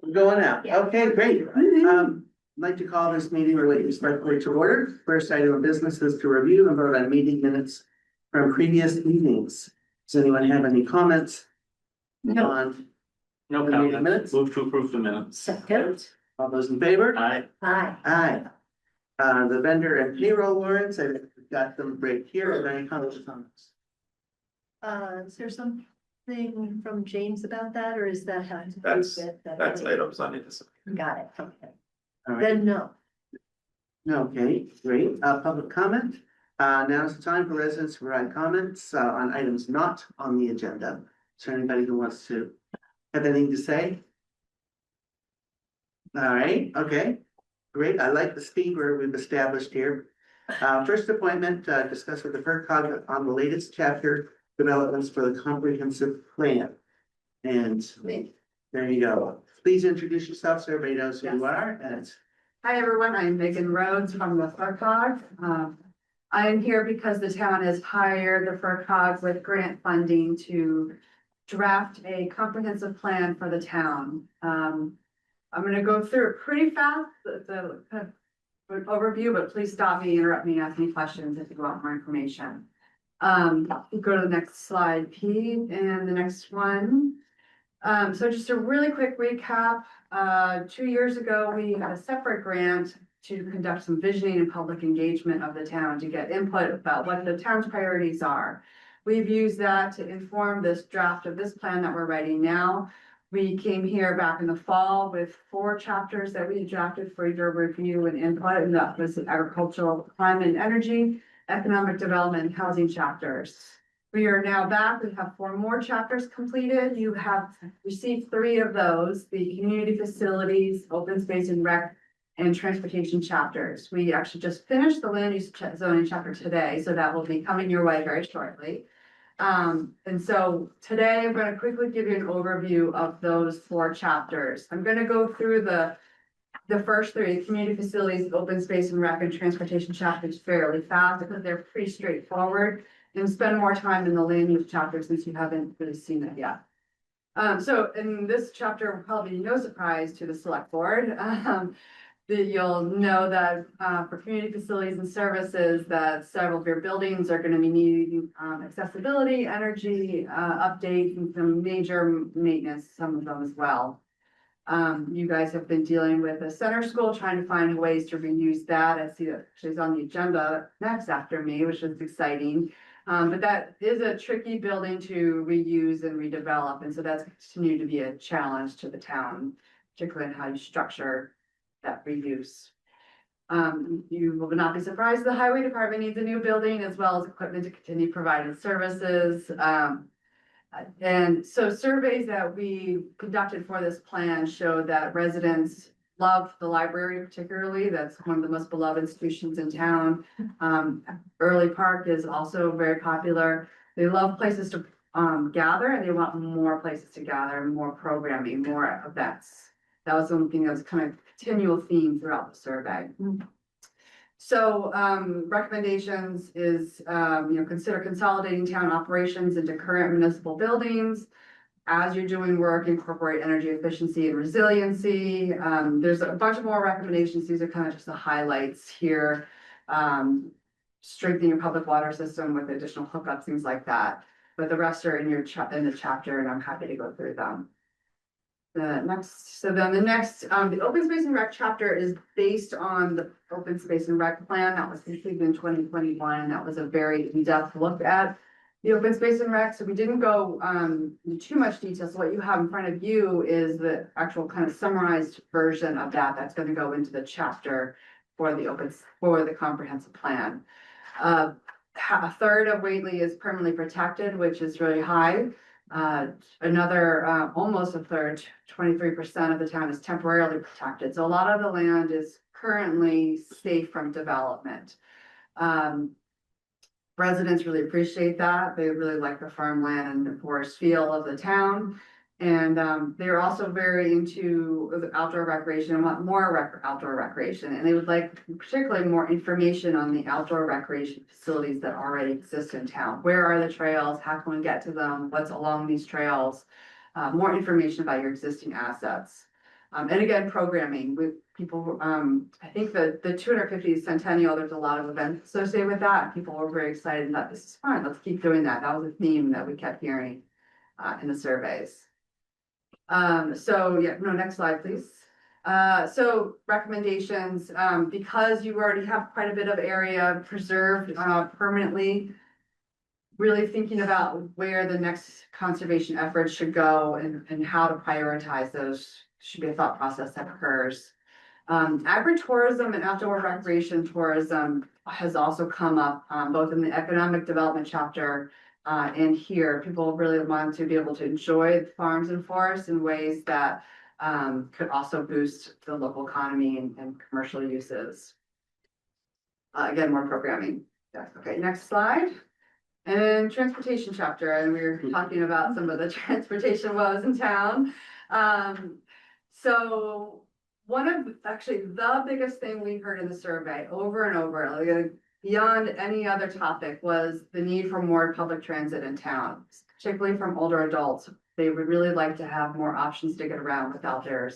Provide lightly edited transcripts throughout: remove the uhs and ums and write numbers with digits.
We're going out. Yeah. Okay, great. I'd like to call this meeting of Whately Selectboard to order. First item of business is to review and vote on meeting minutes from previous meetings. Does anyone have any comments No. on No the meeting comment. minutes? Move to approve the minutes. Second. All those in favor? Aye. Aye. Aye. The vendor and payroll warrants, I've got them right here. Are there any comments? Is there something from James about that, or is that how? to do That's- it? That's items on it. Got it, okay. All right. Then no. Okay, great. Public comment. Now is the time for residents to provide comments on items not on the agenda. Is there anybody who wants to have anything to say? All right, okay, great. I like the speed we've established here. First appointment, discuss with the FERCog on the latest chapter developments for the comprehensive plan. And there you go. Please introduce yourself so everybody knows who you are. And Hi, everyone. I'm Megan Rhodes from the FERCog. I am here because the town has hired the FERCog with grant funding to draft a comprehensive plan for the town. I'm going to go through it pretty fast, the kind of overview, but please stop me, interrupt me, ask me questions if you want more information. Go to the next slide, Pete, and the next one. So just a really quick recap. 2 years ago, we had a separate grant to conduct some visioning and public engagement of the town to get input about what the town's priorities are. We've used that to inform this draft of this plan that we're writing now. We came here back in the fall with 4 chapters that we drafted for your review and input, and that was agricultural, climate and energy, economic development, and housing chapters. We are now back. We have 4 more chapters completed. You have received 3 of those, the community facilities, open space and rec, and transportation chapters. We actually just finished the land use zoning chapter today, so that will be coming your way very shortly. And so today I'm going to quickly give you an overview of those 4 chapters. I'm going to go through the first 3, community facilities, open space and rec, and transportation chapters fairly fast because they're pretty straightforward, and spend more time in the land use chapter since you haven't really seen it yet. So in this chapter, will probably be no surprise to the select board. That you'll know that for community facilities and services, that several of your buildings are going to be needing accessibility, energy updates, and some major maintenance, some of them as well. You guys have been dealing with the center school, trying to find ways to reuse that. I see that she's on the agenda next after me, which is exciting. But that is a tricky building to reuse and redevelop, and so that's continued to be a challenge to the town, particularly in how you structure that reuse. You will not be surprised the highway department needs a new building as well as equipment to continue providing services. And so surveys that we conducted for this plan showed that residents love the library particularly. That's one of the most beloved institutions in town. Early Park is also very popular. They love places to gather, and they want more places to gather, more programming, more events. That was something that was kind of continual theme throughout the survey. So recommendations is, consider consolidating town operations into current municipal buildings. As you're doing work, incorporate energy efficiency and resiliency. There's a bunch of more recommendations. These are kind of just the highlights here. Strengthen your public water system with additional hookups, things like that. But the rest are in the chapter, and I'm happy to go through them. The open space and rec chapter is based on the open space and rec plan that was completed in 2021. And that was a very in-depth look at the open space and rec. So we didn't go into too much detail. So what you have in front of you is the actual kind of summarized version of that. That's going to go into the chapter for the comprehensive plan. A third of Whately is permanently protected, which is really high. Another almost a third, 23% of the town is temporarily protected. So a lot of the land is currently safe from development. Residents really appreciate that. They really like the farmland and the forest feel of the town. And they're also very into the outdoor recreation and want more outdoor recreation. And they would like particularly more information on the outdoor recreation facilities that already exist in town. Where are the trails? How can we get to them? What's along these trails? More information about your existing assets. And again, programming with people, I think the 250th centennial, there's a lot of events associated with that. People were very excited and thought, this is fun, let's keep doing that. That was a theme that we kept hearing in the surveys. So yeah, no, next slide, please. So recommendations, because you already have quite a bit of area preserved permanently, really thinking about where the next conservation efforts should go and how to prioritize those should be a thought process that occurs. Agritourism and outdoor recreation tourism has also come up both in the economic development chapter and here. People really want to be able to enjoy farms and forests in ways that could also boost the local economy and commercial uses. Again, more programming. Yeah. Okay, next slide. And transportation chapter, and we were talking about some of the transportation woes in town. So one of actually the biggest thing we heard in the survey over and over, like, beyond any other topic, was the need for more public transit in town, particularly from older adults. They would really like to have more options to get around without their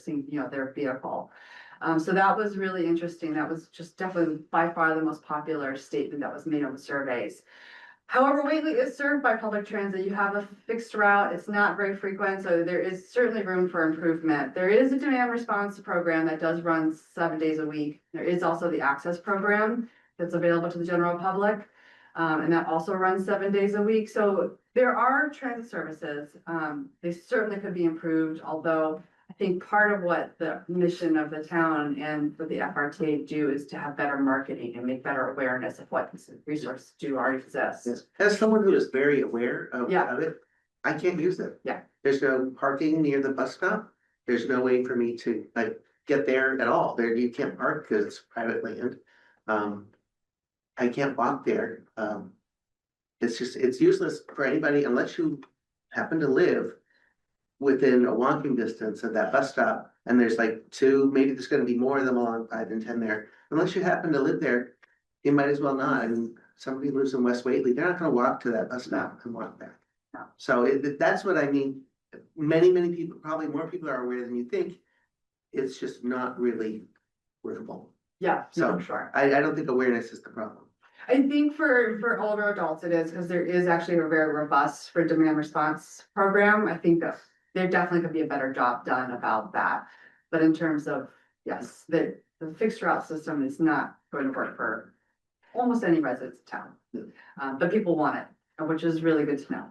vehicle. So that was really interesting. That was just definitely by far the most popular statement that was made on the surveys. However, Whately is served by public transit. You have a fixed route. It's not very frequent, so there is certainly room for improvement. There is a demand response program that does run 7 days a week. There is also the access program that's available to the general public, and that also runs 7 days a week. So there are transit services. They certainly could be improved, although I think part of what the mission of the town and what the FRTA do is to have better marketing and make better awareness of what resources do already exist. Yes. As someone who is very aware Yeah. of it, I can't use it. Yeah. There's no parking near the bus stop. There's no way for me to like get there at all. There, you can't park because it's private land. I can't walk there. It's useless for anybody unless you happen to live within a walking distance of that bus stop, and there's like two, maybe there's gonna be more of them along 5 and 10 there. Unless you happen to live there, you might as well not. I mean, somebody lives in West Whately, they're not gonna walk to that bus stop and walk back. No. So that's what I mean. Many people, probably more people are aware than you think. It's just not really workable. Yeah, So- for sure. I don't think awareness is the problem. I think for older adults it is, because there is actually a very robust for demand response program. I think that there definitely could be a better job done about that. But in terms of, yes, the fixed route system is not going to work for almost any residents of town. But people want it, which is really good to know.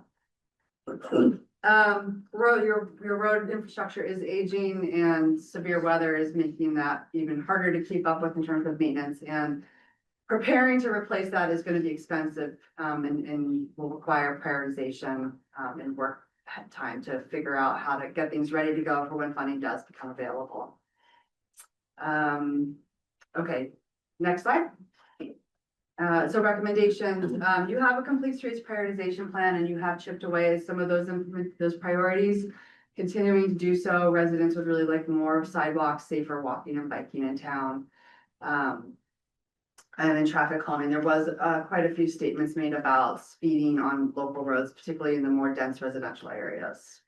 Your road infrastructure is aging and severe weather is making that even harder to keep up with in terms of maintenance, and preparing to replace that is going to be expensive, and will require prioritization, and work time to figure out how to get things ready to go for when funding does become available. Okay, next slide. So recommendations, you have a complete streets prioritization plan and you have chipped away some of those priorities. Continuing to do so, residents would really like more sidewalks, safer walking and biking in town. And then traffic calming, there was quite a few statements made about speeding on local roads, particularly in the more dense residential areas.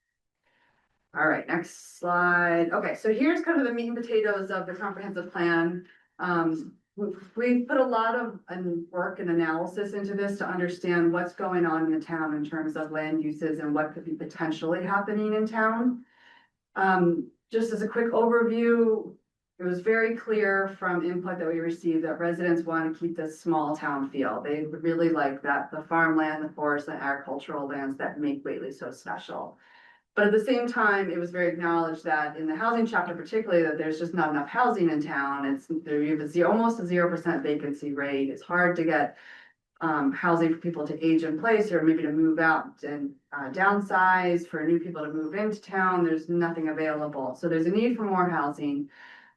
All right, next slide. Okay, so here's kind of the meat and potatoes of the comprehensive plan. We've put a lot of work and analysis into this to understand what's going on in the town in terms of land uses and what could be potentially happening in town. Just as a quick overview, it was very clear from input that we received that residents want to keep this small town feel. They would really like that, the farmland, the forest, and agricultural lands that make Whately so special. But at the same time, it was very acknowledged that in the housing chapter, particularly, that there's just not enough housing in town. You have almost a 0% vacancy rate. It's hard to get housing for people to age in place or maybe to move out and downsize, for new people to move into town. There's nothing available. So there's a need for more housing.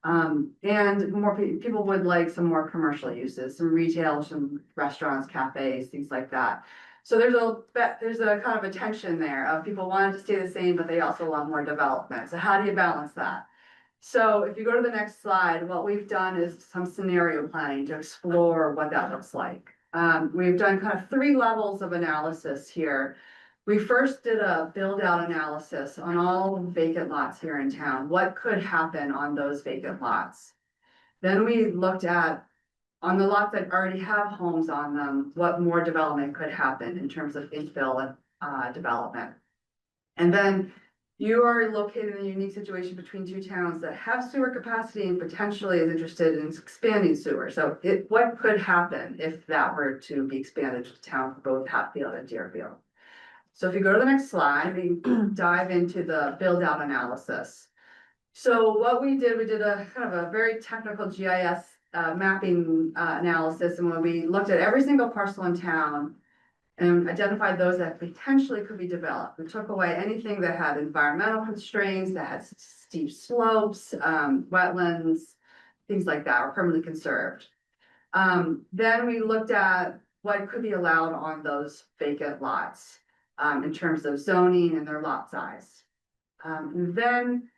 And more people would like some more commercial uses, some retail, some restaurants, cafes, things like that. So there's a kind of a tension there of people wanting to stay the same, but they also want more development. So how do you balance that? So if you go to the next slide, what we've done is some scenario planning to explore what that looks like. We've done kind of 3 levels of analysis here. We first did a build out analysis on all vacant lots here in town. What could happen on those vacant lots? Then we looked at, on the lots that already have homes on them, what more development could happen in terms of infill development. And then you are located in a unique situation between two towns that have sewer capacity and potentially is interested in expanding sewer. So what could happen if that were to be expanded to town for both Hatfield and Deerfield? So if you go to the next slide, we dive into the build out analysis. So what we did a kind of a very technical GIS mapping analysis. And when we looked at every single parcel in town and identified those that potentially could be developed, we took away anything that had environmental constraints, that had steep slopes, wetlands, things like that, or permanently conserved. Then we looked at what could be allowed on those vacant lots in terms of zoning and their lot size. Then,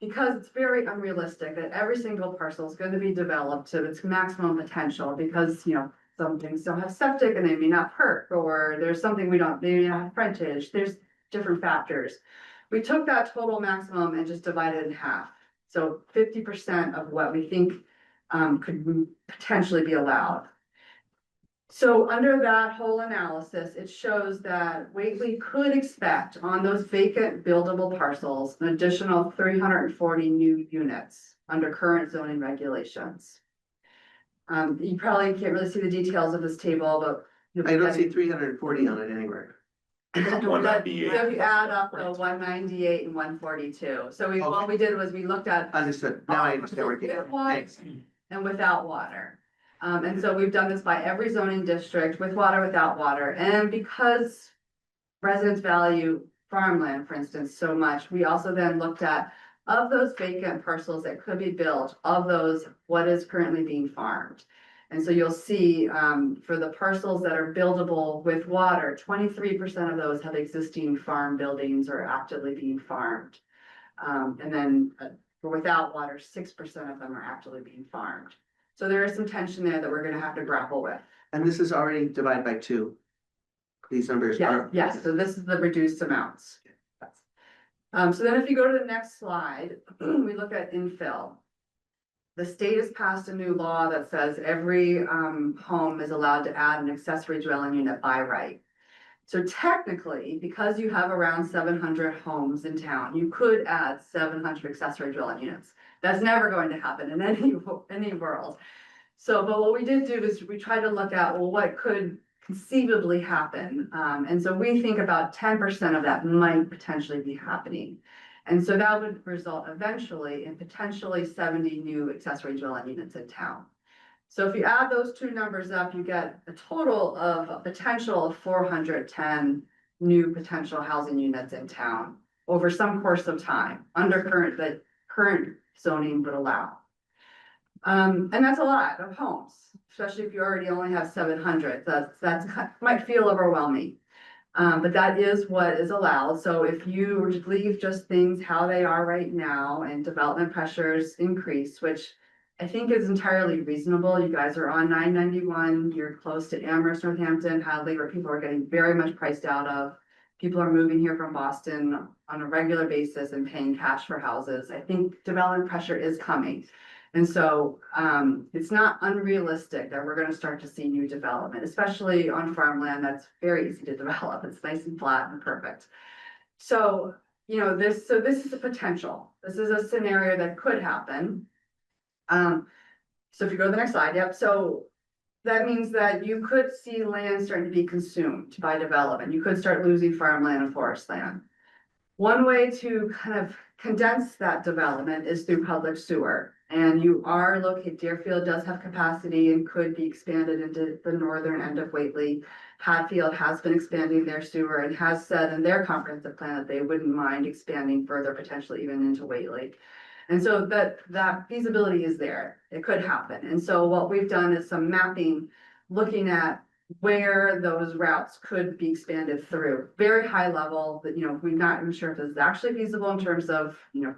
because it's very unrealistic that every single parcel is going to be developed to its maximum potential, because, you know, some things don't have septic and they may not perk, or there's something they may not have frontage, there's different factors. We took that total maximum and just divided it in half. So 50% of what we think could potentially be allowed. So under that whole analysis, it shows that Whately could expect on those vacant buildable parcels an additional 340 new units under current zoning regulations. You probably can't really see the details of this table, but I don't see 340 on it anywhere. So if you add up the 198 and 142, so what we did was we looked at Understood. Now I understand where you're with going. water Thanks. and without water. And so we've done this by every zoning district, with water, without water. And because residents value farmland, for instance, so much, we also then looked at, of those vacant parcels that could be built, of those, what is currently being farmed. And so you'll see for the parcels that are buildable with water, 23% of those have existing farm buildings or actively being farmed. And then for without water, 6% of them are actively being farmed. So there is some tension there that we're gonna have to grapple with. And this is already divided by 2. These numbers are. Yes, so this is the reduced amounts. So then if you go to the next slide, we look at infill. The state has passed a new law that says every home is allowed to add an accessory dwelling unit by right. So technically, because you have around 700 homes in town, you could add 700 accessory dwelling units. That's never going to happen in any world. So, but what we did do is we tried to look at, well, what could conceivably happen? And so we think about 10% of that might potentially be happening. And so that would result eventually in potentially 70 new accessory dwelling units in town. So if you add those two numbers up, you get a total of a potential of 410 new potential housing units in town over some course of time under current zoning would allow. And that's a lot of homes, especially if you already only have 700. That's might feel overwhelming. But that is what is allowed. So if you leave just things how they are right now and development pressures increase, which I think is entirely reasonable. You guys are on 991, you're close to Amherst, Northampton, Hadley, where people are getting very much priced out of. People are moving here from Boston on a regular basis and paying cash for houses. I think development pressure is coming. And so it's not unrealistic that we're going to start to see new development, especially on farmland that's very easy to develop. It's nice and flat and perfect. So, you know, this is a potential. This is a scenario that could happen. So if you go to the next slide, yep. So that means that you could see land starting to be consumed by development. You could start losing farmland and forest land. One way to kind of condense that development is through public sewer. And you are located, Deerfield does have capacity and could be expanded into the northern end of Whately. Hatfield has been expanding their sewer and has said in their comprehensive plan that they wouldn't mind expanding further, potentially even into Whately. And so that feasibility is there. It could happen. And so what we've done is some mapping, looking at where those routes could be expanded through. Very high level that, you know, we're not even sure if this is actually feasible in terms of, you know,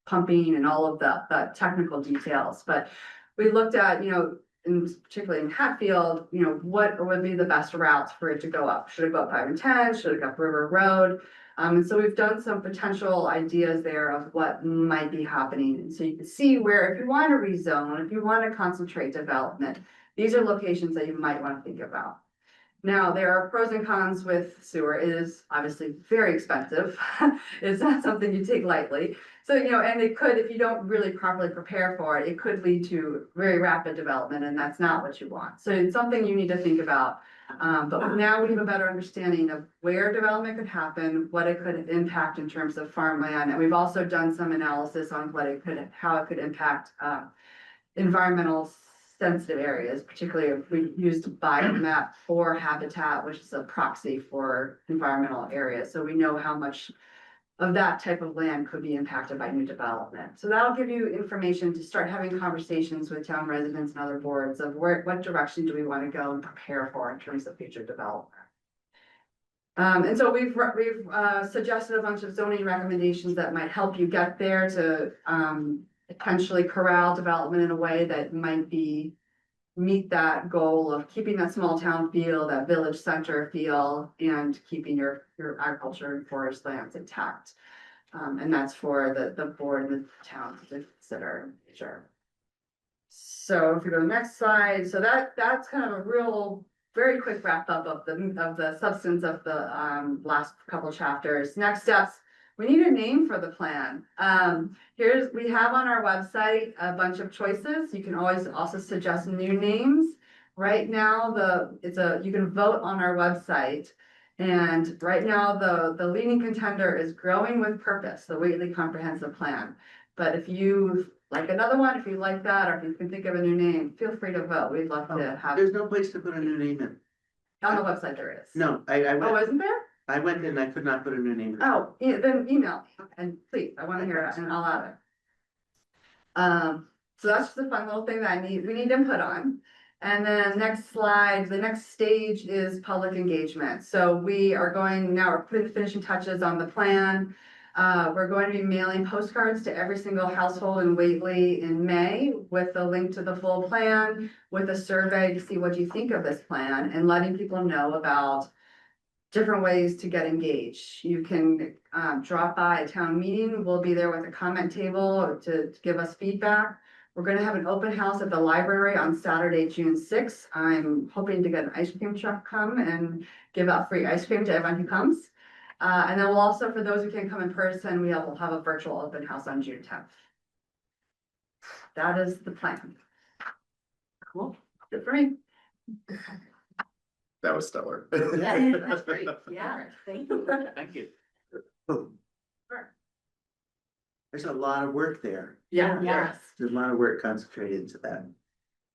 pumping and all of the technical details. But we looked at, you know, particularly in Hatfield, you know, what would be the best routes for it to go up? Should it go up 5 and 10? Should it go up River Road? And so we've done some potential ideas there of what might be happening. And so you can see where, if you want to rezone, if you want to concentrate development, these are locations that you might want to think about. Now, there are pros and cons with sewer. It is obviously very expensive. It's not something you take lightly. So, you know, and it could, if you don't really properly prepare for it, it could lead to very rapid development, and that's not what you want. So it's something you need to think about. But now we have a better understanding of where development could happen, what it could impact in terms of farmland. And we've also done some analysis on how it could impact environmental sensitive areas, particularly if we used biomap for habitat, which is a proxy for environmental areas. So we know how much of that type of land could be impacted by new development. So that'll give you information to start having conversations with town residents and other boards of what direction do we want to go and prepare for in terms of future development. And so we've suggested a bunch of zoning recommendations that might help you get there to potentially corral development in a way that might meet that goal of keeping that small town feel, that village center feel, and keeping your agriculture and forest lands intact. And that's for the board and the town to consider. Sure. So if you go to the next slide, so that's kind of a real very quick wrap up of the substance of the last couple chapters. Next steps. We need a name for the plan. We have on our website a bunch of choices. You can always also suggest new names. Right now, you can vote on our website. And right now, the leading contender is Growing with Purpose, the Whately Comprehensive Plan. But if you like another one, if you like that, or if you can think of a new name, feel free to vote. We'd love to have. There's no place to put a new name in. On the website there is. No, I Oh, went, isn't there? I went and I could not put a new name in. Oh, then email and please, I want to hear it and I'll add it. So that's just a fun little thing that we need input on. And then next slide, the next stage is public engagement. So we're putting the finishing touches on the plan. We're going to be mailing postcards to every single household in Whately in May with a link to the full plan, with a survey to see what you think of this plan, and letting people know about different ways to get engaged. You can drop by a town meeting. We'll be there with a comment table to give us feedback. We're going to have an open house at the library on Saturday, June 6th. I'm hoping to get an ice cream truck come and give out free ice cream to everyone who comes. And then we'll also, for those who can't come in person, we'll have a virtual open house on June 10th. That is the plan. Cool. Good for me. That was stellar. Yeah, that's great. Yeah, thank you. Thank you. There's a lot of work there. Yeah. Yes. There's a lot of work concentrated into that.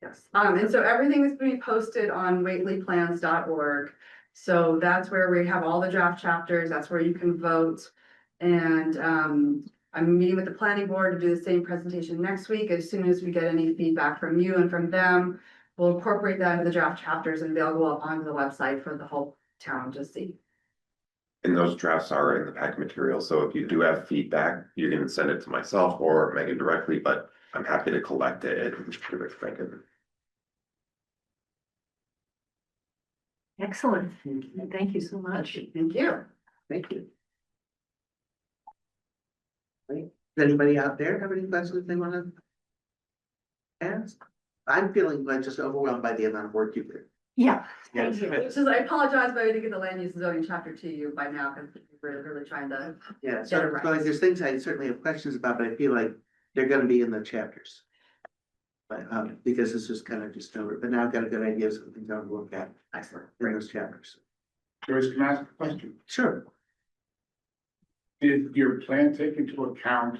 Yes. And so everything is being posted on whatelyplans.org. So that's where we have all the draft chapters. That's where you can vote. And I'm meeting with the planning board to do the same presentation next week. As soon as we get any feedback from you and from them, we'll incorporate that into the draft chapters and they'll go up onto the website for the whole town to see. And those drafts are in the packet material, so if you do have feedback, you can send it to myself or Megan directly, but I'm happy to collect it and give it to Megan. Excellent. Thank you so much. Thank you. Thank you. Right. Does anybody out there have any questions they want to ask? I'm feeling like just overwhelmed by the amount of work you did. Yeah. Yes. Thank you. Which is, I apologize, but I didn't get the land use zoning chapter to you by now because we're really trying to. Yeah, so right. like there's things I certainly have questions about, but I feel like they're gonna be in the chapters. But because this is kind of just over, but now I've got a good idea of some things I'll look at Excellent. in those chapters. Joyce, can I ask a question? Sure. Did your plan take into account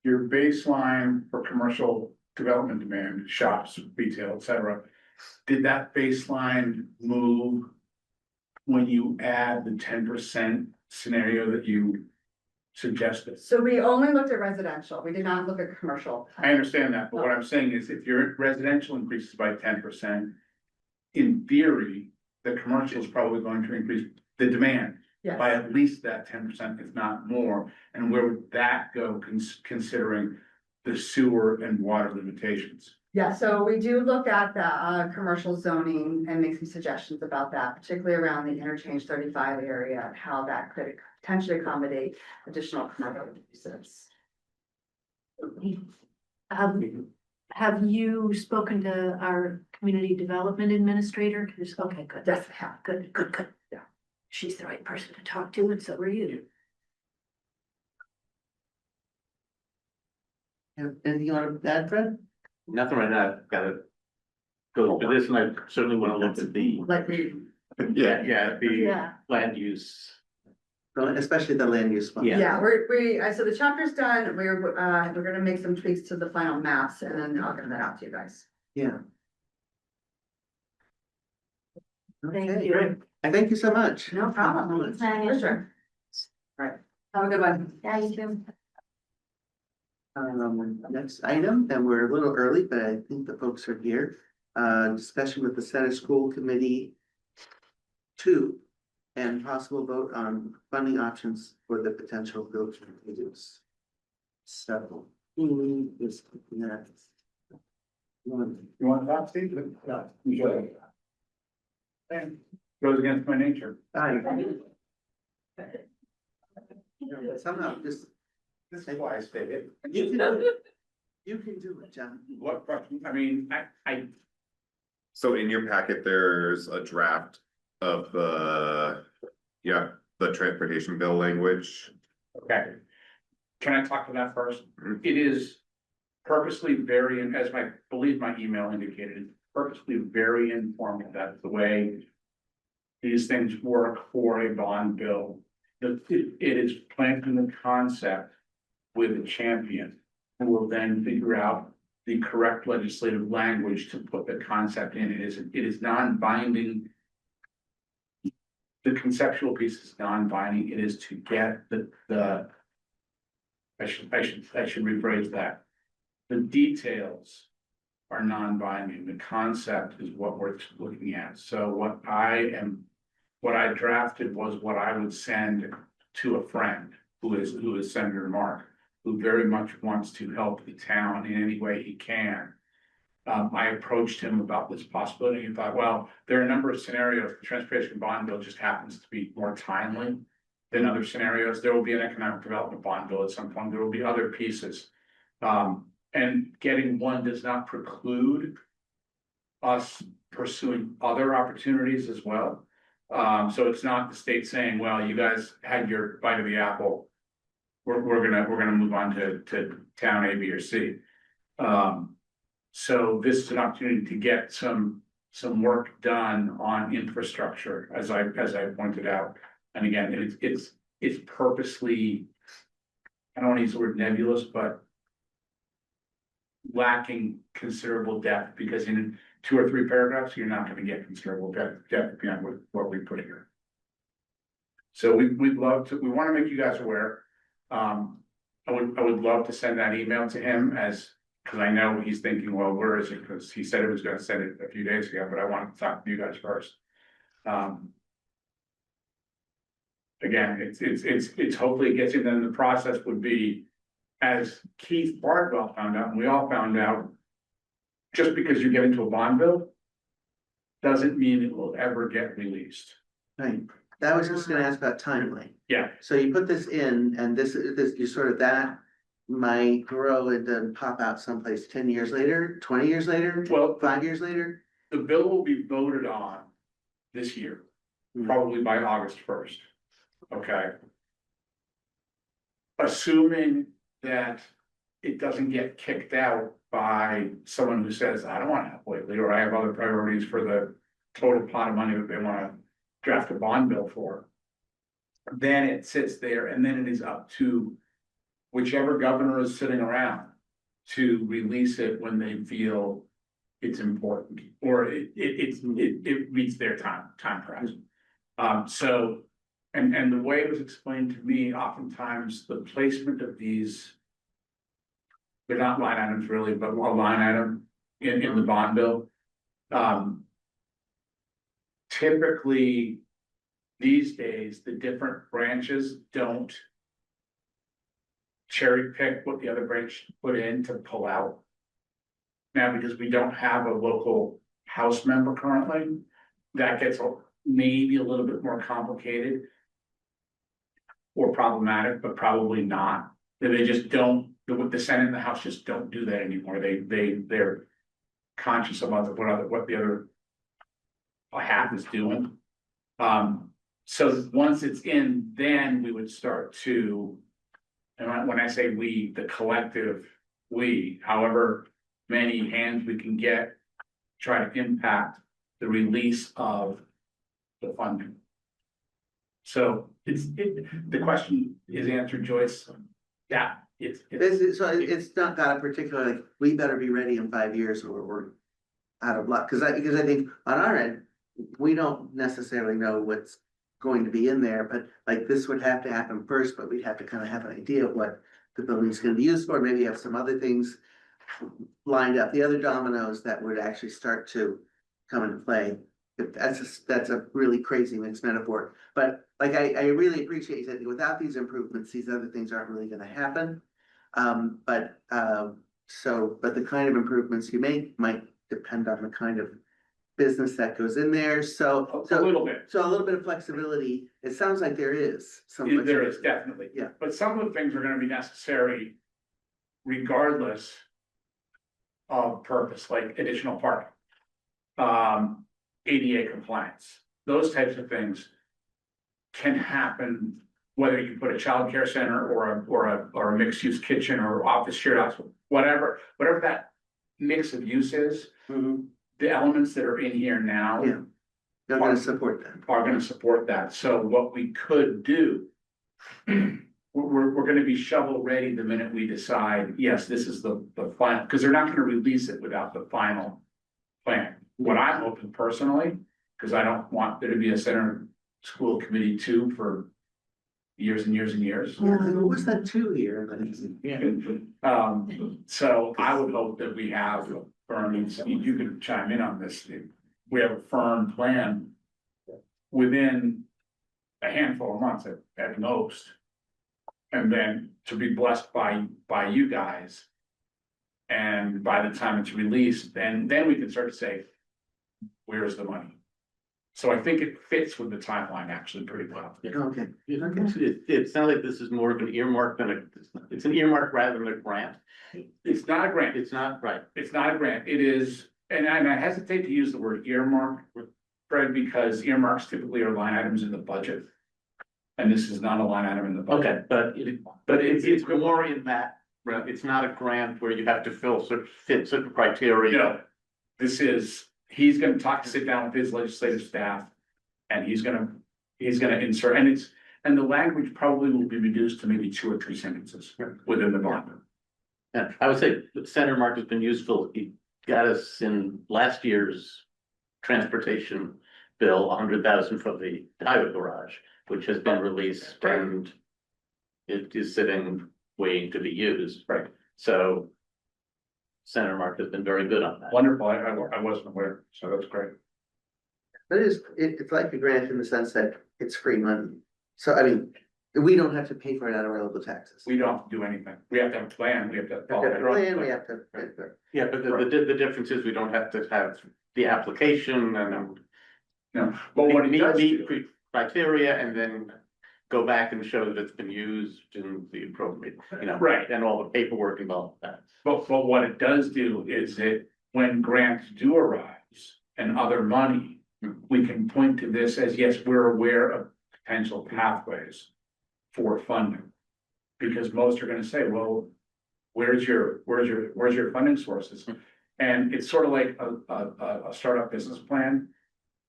your baseline for commercial development demand, shops, retail, et cetera? Did that baseline move when you add the 10% scenario that you suggested? So we only looked at residential. We did not look at commercial. I understand that, but what I'm saying is if your residential increases by 10%, in theory, the commercial is probably going to increase the demand Yes. by at least that 10%, if not more. And where would that go considering the sewer and water limitations? Yeah, so we do look at the commercial zoning and make some suggestions about that, particularly around the interchange 35 area, and how that could potentially accommodate additional commercial uses. Have you spoken to our community development administrator? 'Cause- okay, good. Yes, I have. Good. Yeah. She's the right person to talk to, and so are you. Anything you want to add, Fred? Nothing right now, I've gotta go through this, and I certainly wanna look at the, Like we, yeah, the Yeah. land use. Especially the land use one. Yeah. yeah, so the chapter's done, we're gonna make some tweaks to the final maps, and then I'll get that out to you guys. Yeah. Thank Okay, you. thank you so much. No problem. For sure. All right, have a good one. Yeah, you do. Next item, and we're a little early, but I think the folks are here. Discussion with the Center School Committee 2 and possible vote on funding options for the potential building use. So, who is next? One. You want to talk, Steve? No. You should. And goes against my nature. Somehow, just, This is why I stayed. you can do it. You can do it, John. What, I mean, I, So in your packet, there's a draft of the, the transportation bill language. okay. Can I talk to that first? Mhm. It is purposely very, as I believe my email indicated, purposely very informal. That's the way these things work for a bond bill. It is planting the concept with a champion who will then figure out the correct legislative language to put the concept in. It is non-binding. The conceptual piece is non-binding. It is to get I should rephrase that. The details are non-binding. The concept is what we're looking at. So what I drafted was what I would send to a friend who is Senator Mark, who very much wants to help the town in any way he can. I approached him about this possibility and thought, well, there are a number of scenarios. The transportation bond bill just happens to be more timely than other scenarios. There will be an economic development bond bill at some point. There will be other pieces. And getting one does not preclude us pursuing other opportunities as well. So it's not the state saying, well, you guys had your bite of the apple. We're gonna move on to town A, B, or C. So this is an opportunity to get some work done on infrastructure, as I pointed out. And again, it's purposely, I don't want to use the word nebulous, but lacking considerable depth, because in 2 or 3 paragraphs, you're not going to get considerable depth beyond what we put here. So we'd love to, we want to make you guys aware. I would love to send that email to him because I know he's thinking, well, where is it? Because he said he was going to send it a few days ago, but I wanted to talk to you guys first. Again, it's hopefully it gets in, then the process would be, as Keith Bardwell found out, and we all found out, just because you get into a bond bill doesn't mean it will ever get released. Right, that was just gonna ask about timeline. Yeah. So you put this in and this, you sort of that might grow and then pop out someplace 10 years later, 20 years later, Well, 5 years later. the bill will be voted on this year, probably by August 1st. Okay. Assuming that it doesn't get kicked out by someone who says, I don't want to have Whately, or I have other priorities for the total pot of money that they want to draft a bond bill for. Then it sits there, and then it is up to whichever governor is sitting around to release it when they feel it's important, or it meets their time horizon. So, and the way it was explained to me, oftentimes the placement of these, they're not line items really, but a line item in the bond bill. Typically, these days, the different branches don't cherry pick what the other branch put in to pull out. Now, because we don't have a local House member currently, that gets maybe a little bit more complicated. Or problematic, but probably not. They just don't, the Senate and the House just don't do that anymore. They're conscious about what the other half is doing. So once it's in, then we would start to, and when I say we, the collective, we, however many hands we can get, try to impact the release of the funding. So the question is answered, Joyce. Yeah, It's not got a particular, like, we better be ready in 5 years or we're out of luck, because I think on our end, we don't necessarily know what's going to be in there, but like this would have to happen first, but we'd have to kind of have an idea of what the building's gonna be used for, maybe have some other things lined up, the other dominoes that would actually start to come into play. That's a really crazy mixed metaphor, but like I really appreciate that without these improvements, these other things aren't really gonna happen. But the kind of improvements you make might depend on the kind of business that goes in there, so. a little bit. So a little bit of flexibility, it sounds like there is some. There is definitely. Yeah. But some of the things are gonna be necessary regardless of purpose, like additional parking. ADA compliance, those types of things can whether you put a childcare center or a mixed-use kitchen or office shared house, whatever that mix of use is. Mhm. The elements that are in here now. Yeah. They're gonna support that. Are gonna support that, so what we could do. We're gonna be shovel ready the minute we decide, yes, this is the final, because they're not gonna release it without the final plan. What I'm hoping personally, because I don't want there to be a center school committee too for years and years and years. Yeah, what was that 2 year? So I would hope that we have firm, and you can chime in on this, we have a firm plan within a handful of months at most. And then to be blessed by you guys. And by the time it's released, then we can start to say, where's the money? So I think it fits with the timeline actually pretty well. Okay, It sounds like this is more of an earmark than it's an earmark rather than a grant. It's not a grant. It's not, right. It's not a grant. It is, and I hesitate to use the word earmark, Fred, because earmarks typically are line items in the budget. And this is not a line item in the budget. Okay, but it's more in that, right, it's not a grant where you have to fit certain criteria. No, this is, he's gonna sit down with his legislative staff. And he's gonna insert, and the language probably will be reduced to maybe 2 or 3 sentences within the bond. Yeah, I would say the center mark has been useful. He got us in last year's transportation bill, 100,000 for the highway garage, which has been released and it is sitting waiting to be used. Right. So center mark has been very good on that. Wonderful, I wasn't aware, so that's great. but it's like a grant in the sense that it's free money. So I mean, we don't have to pay for it out of our local taxes. We don't have to do anything. We have to have a plan, we have to. We have to plan, we have to. Yeah, but the difference is we don't have to have the application and No, but what it does meet do, criteria and then go back and show that it's been used in the appropriate, right, and all the paperwork involved with that. but what it does do is that when grants do arise and other money, we can point to this as, yes, we're aware of potential pathways for funding. Because most are gonna say, well, where's your funding sources? And it's sort of like a startup business plan.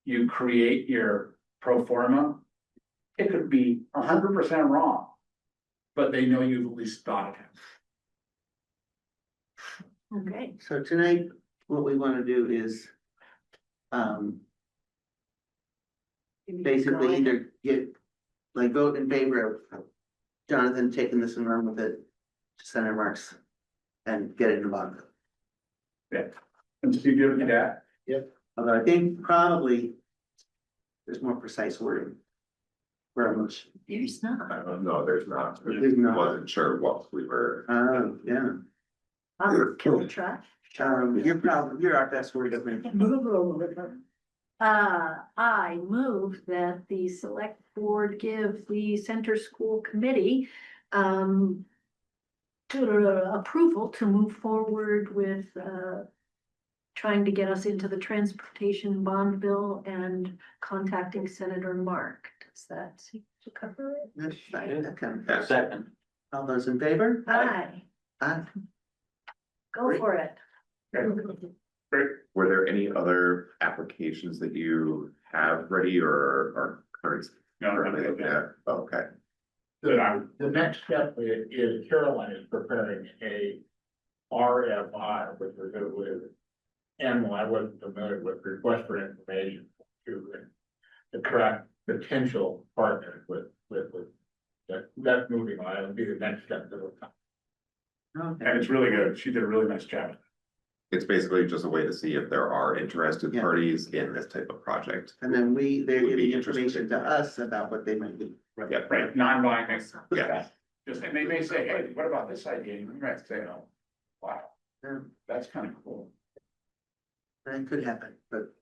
You create your pro forma. It could be 100% wrong, but they know you've at least thought it. Okay, So tonight, what we wanna do is, basically either vote in favor of Jonathan taking this and run with it to center marks and get it in the bond. And so you give it to that. Although I think probably there's more precise wording for a motion. there's not. No, there's not. There's not. Wasn't sure what we were. Yeah. I'll kill the trash. you're our best word of mouth. I move that the select board give the center school committee approval to move forward with trying to get us into the transportation bond bill and contacting Senator Mark. Does that seem to cover it? That's fine, okay. Second. All those in favor? Aye, Aye. go for it. Were there any other applications that you have ready or are current? currently looking at? Okay, The next step is Caroline is preparing a RFI, which is with animal, I wasn't familiar with, request for information to attract potential partners with that's moving on, it'll be the next step that will come. Okay. And it's really good. She did a really nice job. it's basically just a way to see if there are interested Yeah. parties in this type of project. And then they're Would giving be interested. information to us about what they might do. Yeah, Right, non-binding. Yeah. Just, and they may say, hey, what about this idea? You might say, oh, wow, Yeah, that's kind of cool. that could happen, but.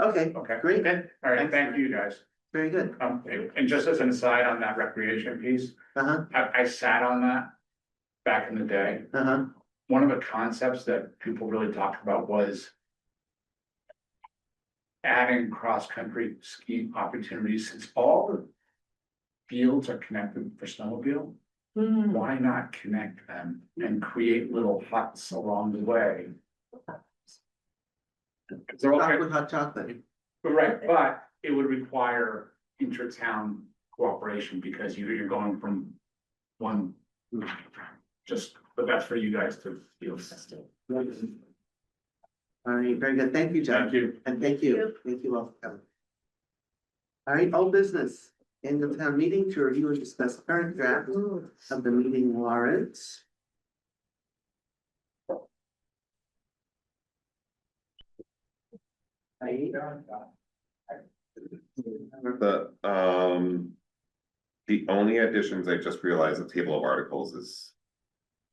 Okay, Okay. great, All right, thank you guys. very good. And just as an aside on that recreation piece, Uh-huh, I sat on that back in the day. uh-huh, One of the concepts that people really talked about was adding cross-country ski opportunities, since all the fields are connected for snowmobile, why not connect them and create little huts along the way? 'Cause they're all stop kind with hot chocolate. right, but it would require inter-town cooperation because you're going from one. Just, but that's for you guys to deal with. All right, very good, thank you, John. Thank you. And thank you all for coming. All right, old business, annual town meeting to review and discuss current draft of the meeting warrants. Right, The only additions, I just realized the table of articles is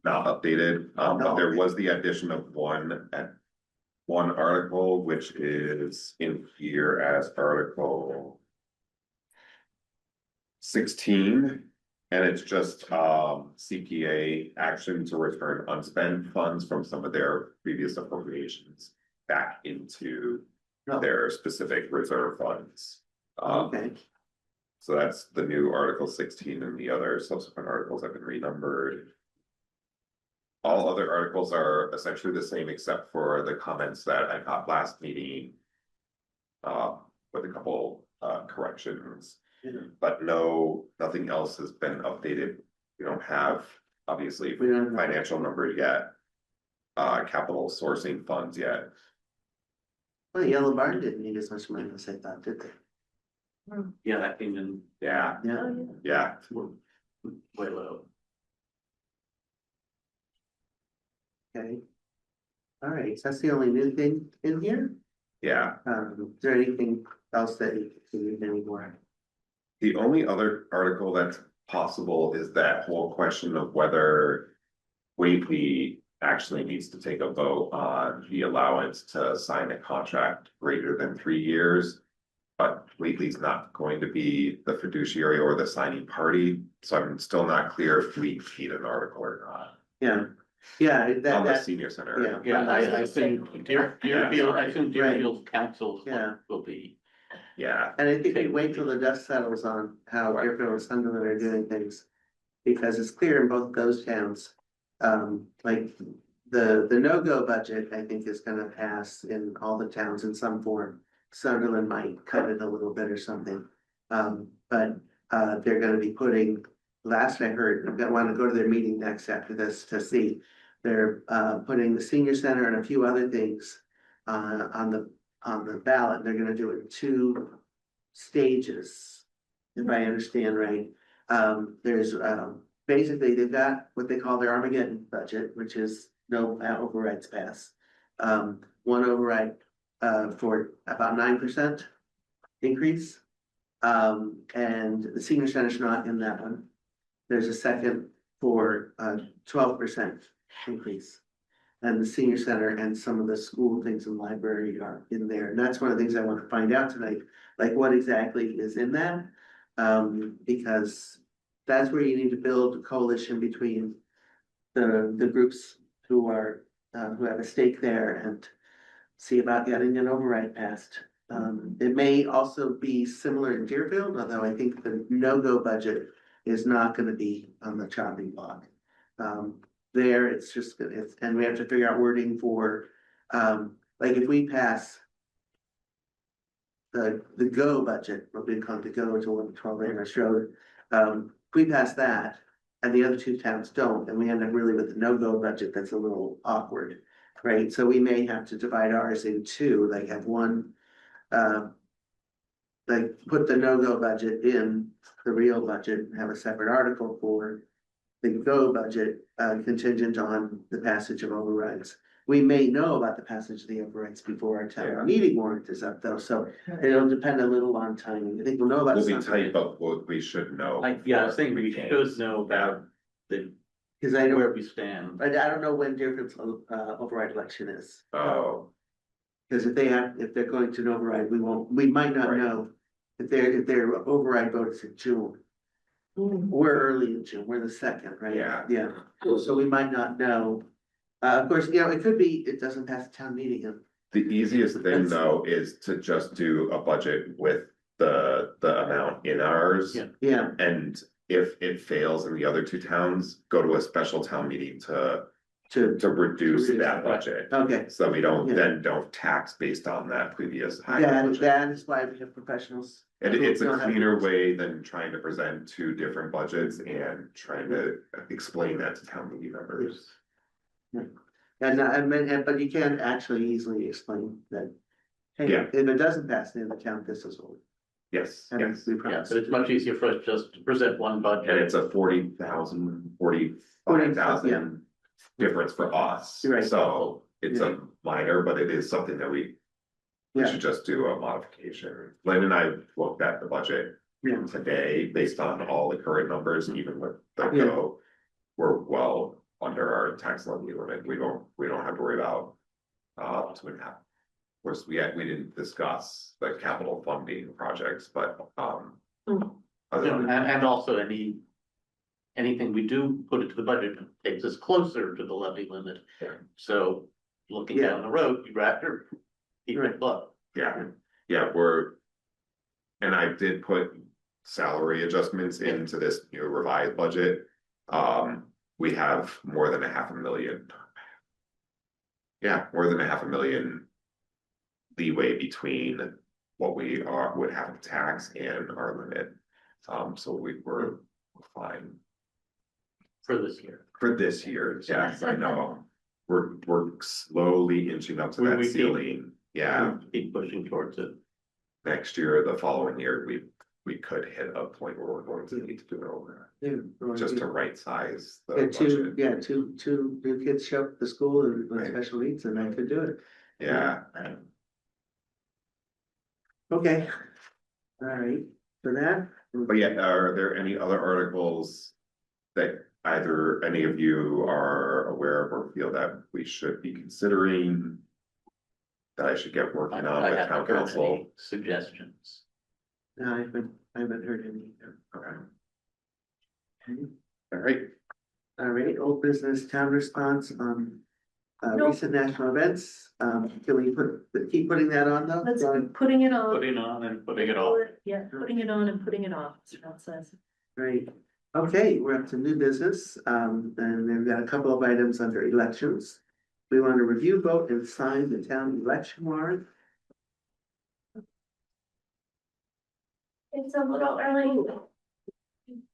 not updated, but there was the addition of one article, which is in here as article 16, and it's just CPA action to return unspent funds from some of their previous appropriations back into their specific reserve funds. okay, So that's the new Article 16, and the other subsequent articles have been renumbered. All other articles are essentially the same except for the comments that I got last meeting. With a couple corrections, but nothing else has been updated. We don't have, obviously, we don't have financial numbers yet. Capital sourcing funds yet. well, Yellow Barn didn't need as much money as I thought, did they? Yeah, that came in Yeah, yeah. way low. Okay. All right, so that's the only new thing in here. Yeah. Is there anything else that you need anymore? The only other article that's possible is that whole question of whether Whately actually needs to take a vote on the allowance to sign a contract greater than 3 years. But Whately's not going to be the fiduciary or the signing party, so I'm still not clear if we need an article or not. Yeah, yeah, On the that, senior center. yeah. Yeah, I think Deerfield, I assume Deerfield councils Yeah. will be. Yeah, and I think we wait till the dust settles on how Deerfield and Sunderland are doing things. Because it's clear in both those towns, like the no-go budget, I think is gonna pass in all the towns in some form. Sunderland might cut it a little bit or something, but they're gonna be putting, last I heard, I'm gonna wanna go to their meeting next after this to see. They're putting the senior center and a few other things on the ballot. They're gonna do it in 2 stages, if I understand right. There's basically they've got what they call their Armageddon budget, which is no overrides pass. One override for about 9% increase. And the senior center's not in that one. There's a second for 12% increase. and the senior center and some of the school things in the library are in there. And that's one of the things I want to find out tonight, like what exactly is in that? Because that's where you need to build a coalition between the groups who are, who have a stake there and see about getting an override passed. It may also be similar in Deerfield, although I think the no-go budget is not gonna be on the chopping block. There, it's just, and we have to figure out wording for, like if we pass the go budget, what we call the go to 112 Amherst Road, if we pass that and the other two towns don't, and we end up really with a no-go budget, that's a little awkward, right? So we may have to divide ours in two, like have one, like put the no-go budget in the real budget and have a separate article for the go budget, contingent on the passage of overrides. We may know about the passage of the overrides before our Yeah. town meeting warrant is up though, so it'll depend a little on timing. I think we'll know about We'll be something. tight, but what we should know. I was thinking we should know about the, Cause I where don't, we stand. I don't know when Deerfield's override election is. Oh, Cause if they're going to an override, we might not Right. know if their override vote is in June. We're early in June, we're the second, right? Yeah. Yeah, so we might not know. Of course, you know, it could be, it doesn't pass the town meeting and the easiest thing though is to just do a budget with the amount in ours. Yeah. yeah, And if it fails in the other two towns, go to a special town meeting to to, reduce that budget. okay. So we don't, Yeah. then don't tax based on that previous high That budget. is why we have professionals. And it's who a don't have- cleaner way than trying to present two different budgets and trying to explain that to town meeting members. But you can actually easily explain that. Hey, Yeah. if it doesn't pass, then the town this is what. Yes, And yes. we Yeah, promise. but it's much easier for us just to present one And budget. it's a 45,000 difference for us. Right. So it's a minor, but it is something that we Yeah, should just do a modification. Lynn and I looked at the budget yeah, today based on all the current numbers, even with the Yeah. go. We're well under our tax levy limit. We don't have to worry about 2.5. Of course, we didn't discuss the capital funding projects, but other than And also anything we do put into the budget takes us closer to the levy limit. Yeah. So looking Yeah. down the road, you'd rather keep Right. it low. yeah, and I did put salary adjustments into this new revised budget. We have more than $500,000. Yeah, more than $500,000 leeway between what we would have to tax and our limit. So we're fine For this year. for this year. Yes, I know. We're slowly inching up to We- that we keep- ceiling. Yeah, Keep pushing towards it. next year, the following year, we could hit a point where we're going to need to do it over, just to right size the budget. two new kids show up at the school and with Right. special needs and I could do it. Yeah, Okay. All right, for that. but yeah, are there any other articles that either any of you are aware of or feel that we should be considering? That I should get working on I with haven't town heard council? any suggestions. No, I haven't heard any either. Okay, Okay. all right, All right, old business town response on Nope. recent national events. Can we keep putting that on though? Let's putting it on. Putting on and putting it off. Yeah, putting it on and putting it off, as Ralph says. Right, okay, we're up to new business, and we've got a couple of items under elections. We want to review, vote, and sign the town election warrant. It's a little early.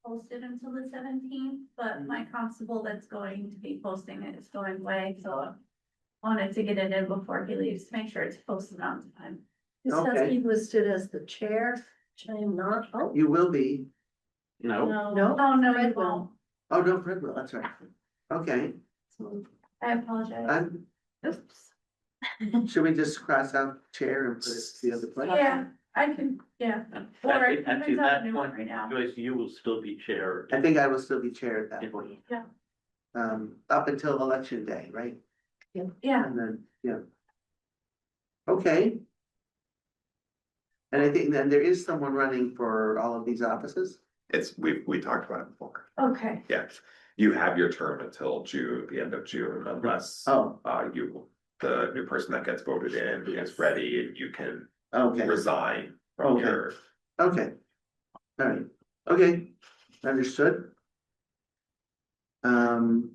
Posted until the 17th, but my constable that's going to be posting it is going away, so I wanted to get it in before he leaves, to make sure it's posted on time. This has Okay. me listed as the chair, which I am not. Oh, You will be, No, No. Oh, no, Fred you won't. oh, no, Fred will, that's right. Okay, so, I apologize. I'm, Oops. should we just cross out chair and put it the other place? Yeah, I can, yeah. Or I actually, can actually, print out a that new one point, right now. Joyce, you will still be chair. I think I will still be chair at that point. Yeah. Up until election day, right? Yeah, And then, yeah. Okay. And I think then there is someone running for all of these offices? We talked about it before. okay, Yeah, you have your term until June, the end of June, unless Oh, the new person that gets voted in is ready and you can okay, resign from Okay. your. okay. All right, okay, understood. Um.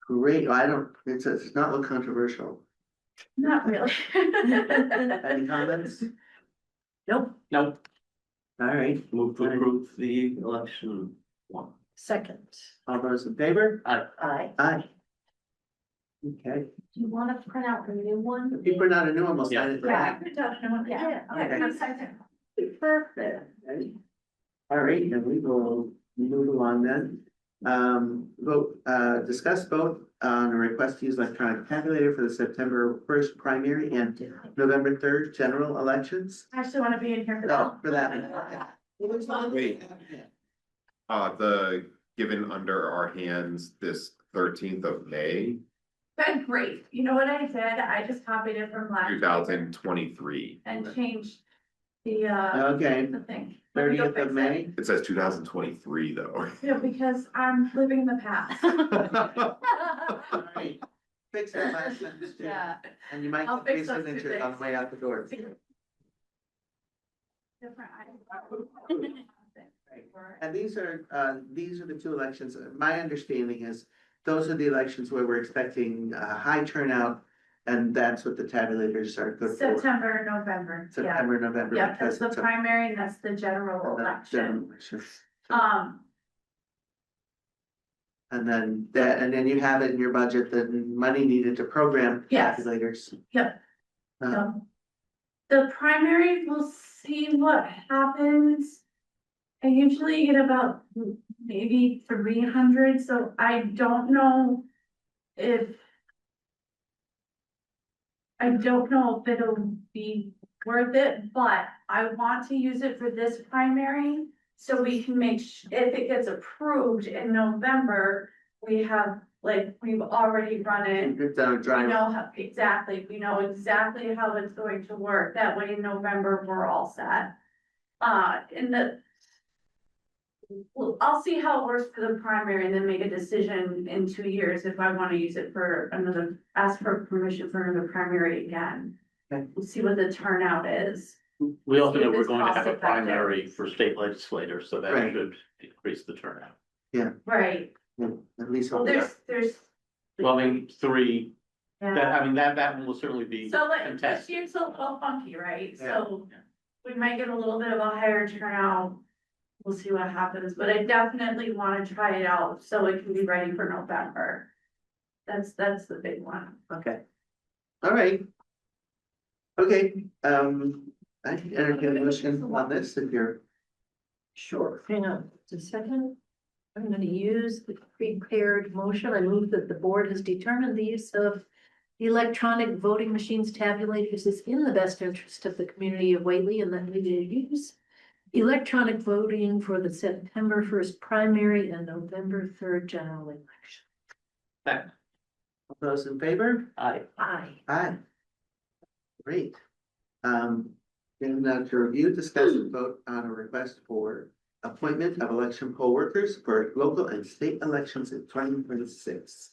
Great, I don't, it's not look controversial. not really. Any comments? Nope, Nope, All right, move to approve the election one. second. all those in favor? Aye. Aye. Okay, Do you want to print out a new one? if you print out a new one, we'll sign it. Yeah, I could definitely, Yeah. Perfect. All right, then we will move along then. Vote, discuss vote on a request to use electronic tabulator for the September 1st primary and November 3rd general elections. I actually wanna be in here for No, that. for that. Wait. The given under our hands this 13th of May, That's great, you know what I did, I just copied it from last year 2023. and changed the Okay, the thing. 30th Fix of it. May. It says 2023 though. Yeah, because I'm living in the past. All right. Fix that last sentence too. Yeah. And you might I'll get three fix those two signatures on the things. way out the door. Different. And these are the two elections. My understanding is those are the elections where we're expecting a high turnout. And that's what the tabulators are good for. September, November, yeah, September, November. yeah, that's because the it's a- primary and that's the general general election. election. And then you have it in your budget, the money needed to program Yes. tabulators. Yep. Uh, So, the primary, we'll see what happens. I usually get about maybe 300, so I don't know if. I don't know if it'll be worth it, but I want to use it for this primary. So we can make, if it gets approved in November, we have, like, we've already run it. It's a We drive. know how, exactly, we know exactly how it's going to work, that way in November, we're all set. Well, I'll see how it works for the primary and then make a decision in 2 years if I wanna use it for another, ask for permission for another primary again. Okay. We'll see what the turnout is. We also See know if we're it's going to have a cost-effective. primary for state legislators, so that Right. should increase the turnout. Right, At least. well, there's, Well, I mean, three, yeah, that one will certainly be so like, this contested. year's a little funky, right? Yeah. So we might get a little bit of a higher turnout. We'll see what happens, but I definitely wanna try it out so it can be ready for November. That's the big one. Okay. All right. Okay, I can entertain a motion on this if you're. Sure, hang on just a second. I'm gonna use the prepared motion. I move that the board has determined the use of electronic voting machines tabulators is in the best interest of the community of Whately and that we will use electronic voting for the September 1st primary and November 3rd general election. All those in favor? Aye. Aye. Aye. Great. And to review, discuss and vote on a request for appointment of election poll workers for local and state elections in 2026.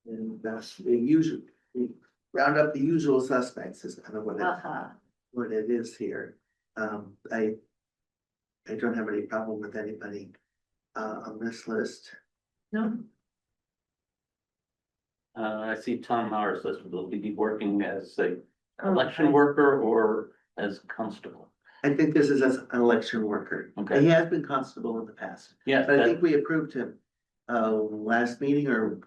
And that's the usual, we round up the usual suspects is kind of what it is here. I don't have any problem with anybody on this list. No, I see Tom Mars, will be working as a Oh, election okay. worker or as constable. I think this is as an election worker. Okay. He has been constable in the past, Yes, but I that, think we approved him last meeting or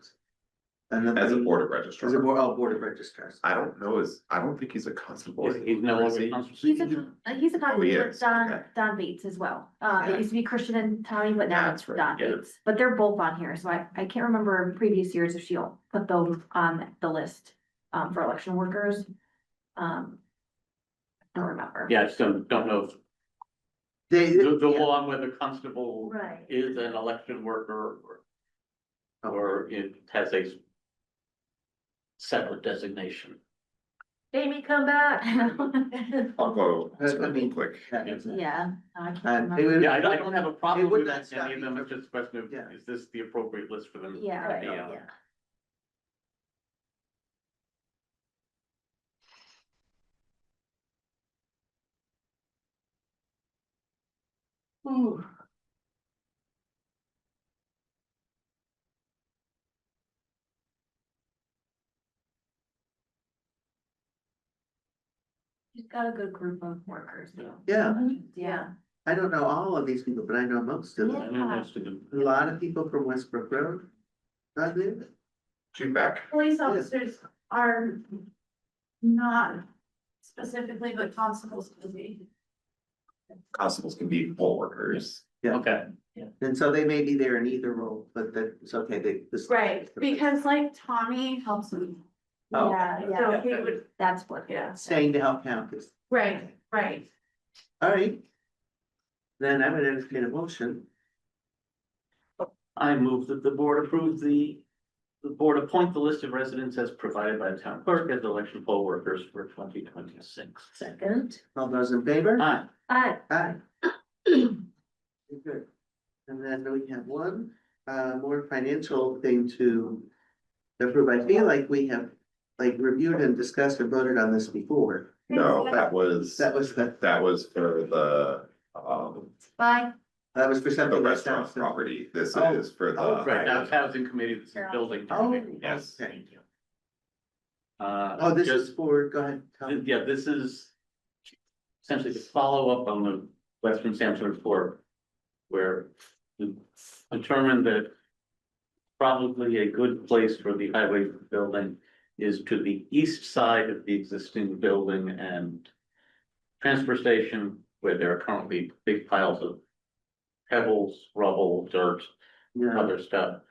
another. As a meeting? board of As a registrars. board of registrars. I don't know, I don't think he's a constable. he's no Is he? longer constable. He's a Oh, constable he with is, okay. Don Bates as well. Yeah. It used to be Christian and Tommy, but now it's That's right, Don yeah. Bates. But they're both on here, so I can't remember in previous years if she'll put those on the list for election workers. I don't remember. Yeah, I just don't know if They, the yeah. law on whether constable right. is an election worker or it has a separate designation. Amy, come back. I'll go. I mean, quick. that is it. Yeah. I can't And it remember. would- Yeah, I don't have a problem It would with not stop any of you them, from- it's just a question of, Yeah. is this the appropriate list for them? Yeah, to be on? yeah. Ooh. She's got a good group of workers though. Yeah, Yeah. I don't know all of these people, but I know most of I them. know most of them. A lot of people from Westbrook Road. Not there? Feedback. Police officers are not specifically, but constables could be. Constables can be poll workers. Yeah. Okay, And so they may be there in either role, but that's okay, they. this- Right, because like Tommy helps me. Oh. So he would, That's what. yeah, Staying to help count is, right, right. all right. Then I would entertain a motion. I move that the board approve the board appoint the list of residents as provided by the town clerk as election poll workers for 2026. Second. All those in favor? Aye. Aye. Aye. Good. And then we have one, more financial thing to approve. I feel like we have like reviewed and discussed and voted on this before. No, that was That was for the Bye. for the something. that restaurant sounds- property. This Oh. is for the. Oh, Right, now it's housing committee, this is building. Oh, committee. Yes. okay. Uh, Oh, this just- is for, go ahead. Tom. Yeah, this is essentially the follow-up on the Western Sampson report, where we determined that probably a good place for the highway building is to the east side of the existing building and transfer station, where there are currently big piles of pebbles, rubble, dirt, Yeah, other stuff,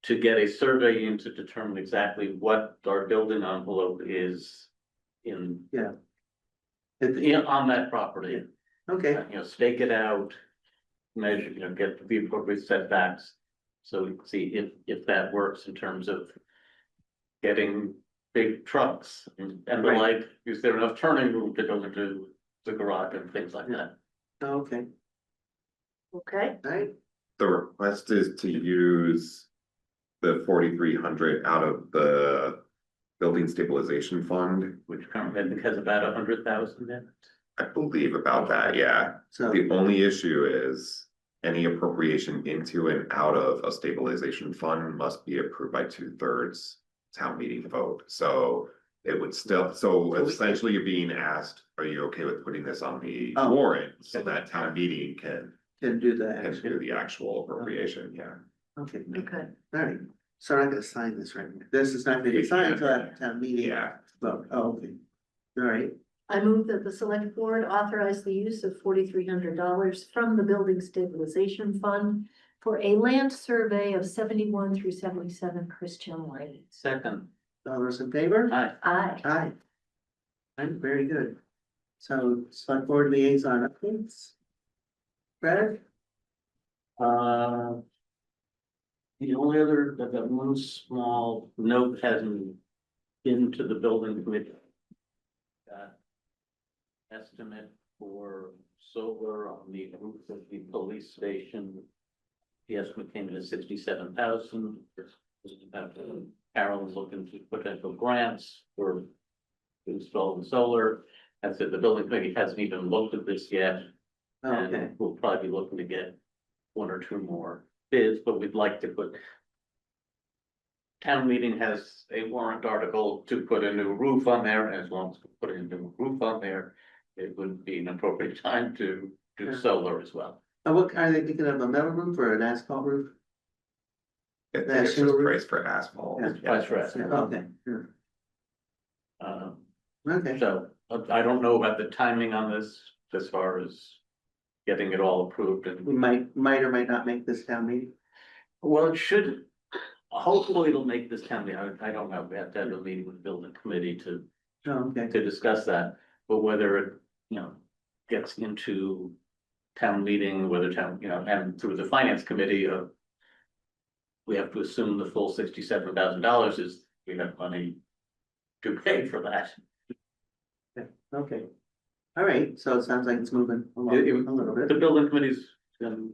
to get a survey in to determine exactly what our building envelope is in, on that property. okay, Stake it out, measure, get the appropriate setbacks. So we can see if that works in terms of getting big trucks and the Right. like. Is there enough turning room to go into the garage and things like that? okay, Okay. all right, The request is to use the 4,300 out of the building stabilization fund. Which currently I think has about 100,000 in it. I believe about that, yeah. so, The only issue is any appropriation into and out of a stabilization fund must be approved by 2/3 town meeting vote. So it would still, so we can- essentially you're being asked, are you okay with putting this on the Oh. warrant? So that town meeting can can do that. do the actual appropriation, yeah. Okay, Okay. all right, so I'm not gonna sign this right now. This is not gonna be signed until after town meeting. Yeah, Vote, oh, okay, all right, I move that the select board authorize the use of $4,300 from the building stabilization fund for a land survey of 71 through 77 Christian Lane. Second, all those in favor? aye. Aye. Aye. I'm very good. So select board liaison updates. Brad? The only other, I've got one small note hasn't been to the building committee. Estimate for solar on the roof of the police station. The estimate came in at 67,000. Carol's looking to potential grants for installing solar. I said the building committee hasn't even looked at this yet. Oh, okay, And we'll probably be looking to get one or two more bids, but we'd like to put. Town meeting has a warrant article to put a new roof on there, and as long as we put a new roof on there, it would be an appropriate time to do Yeah. solar as well. what, are they thinking of a metal roof or an asphalt roof? it's Yeah, just shingle roof. price for asphalt. Yeah. Price for asphalt. Okay, yeah, okay, So I don't know about the timing on this as far as getting it all approved we and, might or might not make this town meeting. well, it should. Hopefully it'll make this town meeting. I don't know. We have to have a meeting with the building committee to Oh, okay, discuss that, but whether it, gets into town meeting, whether town, and through the finance committee, we have to assume the full $67,000 is, we have money to pay for that. Okay. All right, so it sounds like it's moving along It- a little The bit. building committees and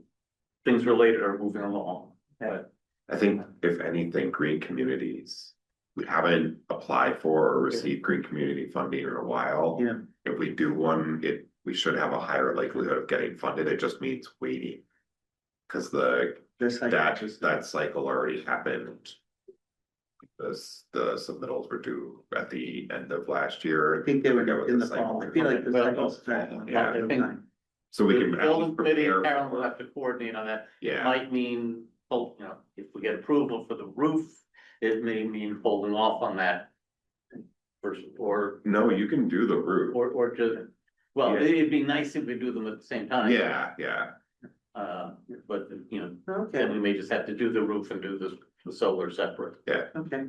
things related are moving along, but I think if anything, green communities, we haven't applied for or received green community funding in a while. Yeah. If we do one, we should have a higher likelihood of getting funded, it just means waiting. Cause Just like that cycle already happened. The submittals were due at the end of last year. I think they were forget what in the cycle fall. I was. feel like the Well, cycle's starting. yeah, I think So we the can. at building least committee, prepare Karen will for- have to coordinate on that. It Yeah, might mean, oh, you know, if we get approval for the roof, it may mean holding off on that. Or, no, you can do the roof. or just, well, Yeah. it'd be nice if we do them at the same time. Yeah, yeah, But, you know, Okay, then we may just have to do the roof and do the solar separate. okay.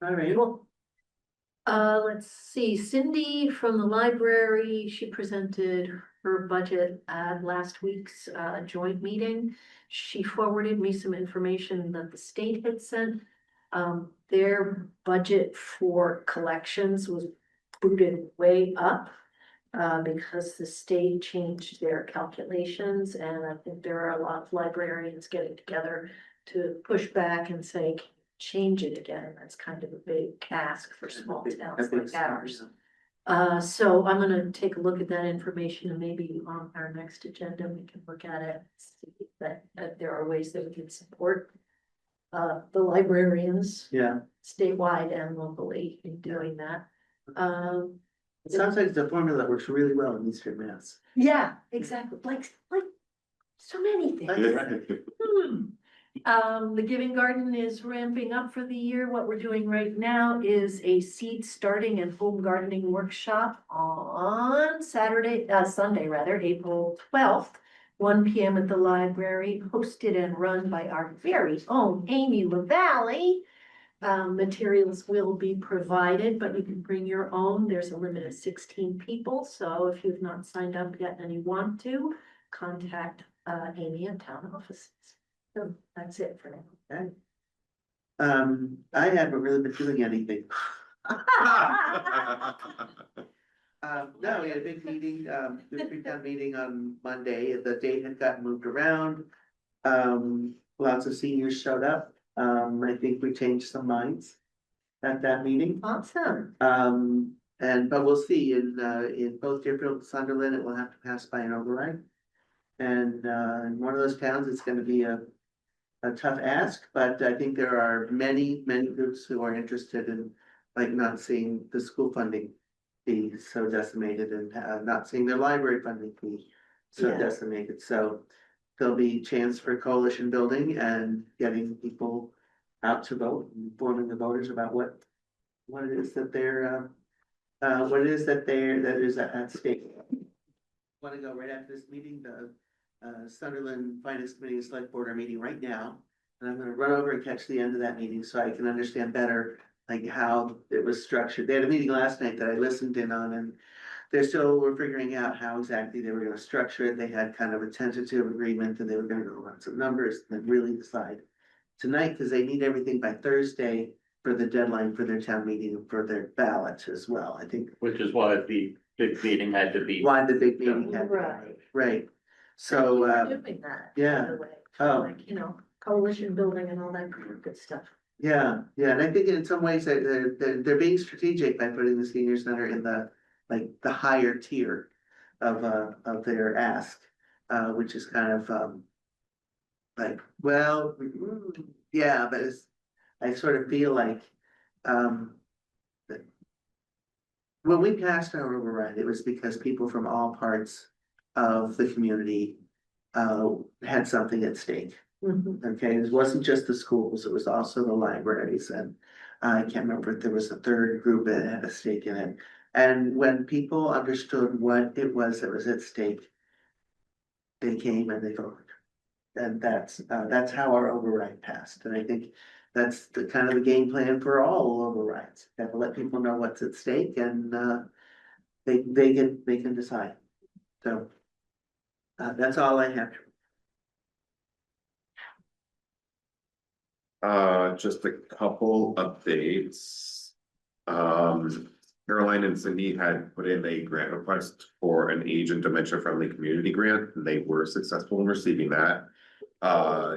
All right, Let's see, Cindy from the library, she presented her budget at last week's joint meeting. She forwarded me some information that the state had sent. Their budget for collections was booted way up. Because the state changed their calculations, and I think there are a lot of librarians getting together to push back and say, "Can you change it again?" That's kind of a big task for small towns like ours. So I'm gonna take a look at that information, and maybe on our next agenda, we can look at it, see that there are ways that we can support the librarians yeah, statewide and locally in doing that. it sounds like it's a formula that works really well in Eastern Mass. Yeah, exactly, like so many things. The Giving Garden is ramping up for the year. What we're doing right now is a seed starting and home gardening workshop on Sunday rather, April 12th. 1 PM at the library, hosted and run by our very own Amy LaValle. Materials will be provided, but you can bring your own. There's a limit of 16 people, so if you've not signed up yet and you want to, contact Amy at town offices. So that's it for now. I haven't really been doing anything. No, we had a big meeting, the pre-town meeting on Monday, the date had gotten moved around. Lots of seniors showed up, I think we changed some minds at that meeting. Awesome. But we'll see, in both Deerfield and Sunderland, it will have to pass by an override. And, in one of those towns, it's gonna be a tough ask, but I think there are many groups who are interested in, like, not seeing the school funding be so decimated and not seeing their library funding be so Yeah. decimated, so there'll be chance for coalition building and getting people out to vote, informing the voters about what it is that that is at stake. Want to go right after this meeting, the Sunderland Finance Committee and Select Board are meeting right now. And I'm gonna run over and catch the end of that meeting so I can understand better, like, how it was structured. They had a meeting last night that I listened in on, and they still were figuring out how exactly they were gonna structure it. They had kind of a tentative agreement, and they were gonna go run some numbers and then really decide tonight, because they need everything by Thursday for the deadline for their town meeting and for their ballot as well. I think Which is why the big meeting had to be. why the big meeting had, Right. right? So, We're doing that, by yeah. the way, Oh. like, coalition building and all that good stuff. yeah, and I think in some ways they're being strategic by putting the senior center in the, like, the higher tier of their ask, which is kind of, like, well, yeah, but I sort of feel like, that when we passed our override, it was because people from all parts of the community, had something at stake. Mhm. Okay, it wasn't just the schools, it was also the libraries, and I can't remember if there was a third group that had a stake in it. And when people understood what it was that was at stake, they came and they voted. And that's how our override passed, and I think that's the kind of the game plan for all overrides. Have to let people know what's at stake, and they can decide. So that's all I have. Just a couple updates. Caroline and Cindy had put in a grant request for an age and dementia friendly community grant, and they were successful in receiving that.